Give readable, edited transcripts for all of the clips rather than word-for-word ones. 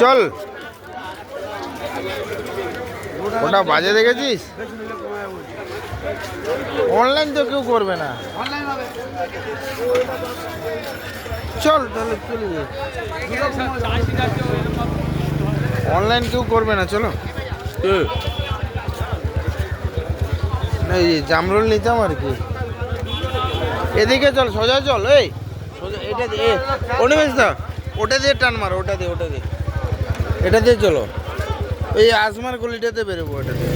চল, ওটা বাজে দেখেছিস? অনলাইন তো কেউ করবে না। চল তাহলে চলে যাই, অনলাইন কেউ করবে না। চলো এই জামরুল নিতাম আর কি। এদিকে চল, সোজা চল। এই সোজা, এটা দিয়ে অনিমেষ দা, ওটা দিয়ে টান মারো, ওটা দিয়ে, ওটা দিয়ে, এটা দিয়ে চলো। এই আসমার গলিটাতে বেরোবো, এটা দিয়ে।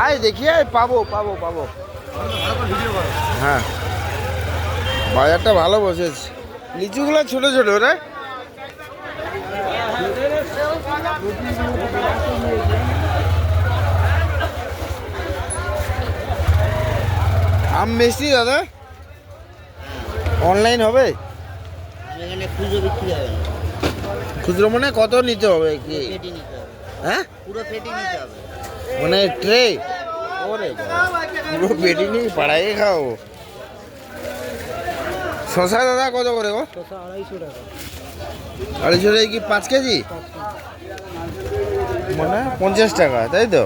আয় দেখি, আয়, পাবো পাবো পাবো। হ্যাঁ, বাজারটা ভালো বসেছে। লিচুগুলো ছোট ছোট রে। আম মিষ্টি দাদা, অনলাইন হবে? খুচরো বিক্রি হবে না। খুচরো মানে কত নিতে হবে কি? ফেটি নিতে হবে। হ্যাঁ, পুরো ফেটি নিতে হবে। মানে ট্রে? ওরে পুরো পেটি নিয়ে পাড়াই খাও। শশা দাদা কত করে গো? 250 টাকা। 250 টাকা কি 5 কেজি? মানে 50 টাকা, তাই তো?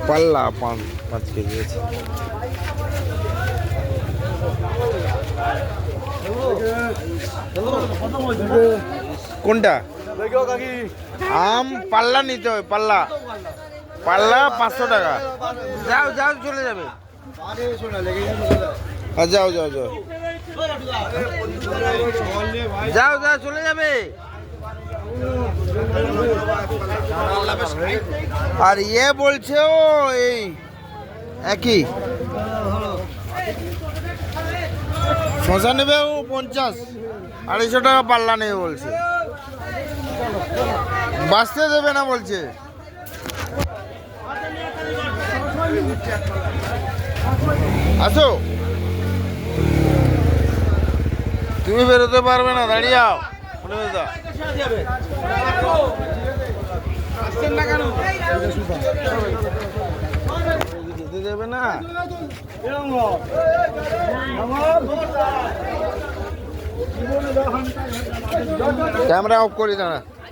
পাল্লা 5 কেজি আছে। কোনটা আম? পাল্লা নিতে হবে, পাল্লা। পাল্লা 500 টাকা। যাও যাও, চলে যাবে। যাও যাও যাও যাও যাও, চলে যাবে। আর ইয়ে বলছে ও এই একই শশা নেবে ও 50, 250 টাকা পাল্লা নেবে বলছে। বাঁচতে দেবে না বলছে। আসো, তুমি বেরোতে পারবে না, দাঁড়িয়ে যাও। যেতে দেবে না। ক্যামেরা অফ করি দাঁড়া।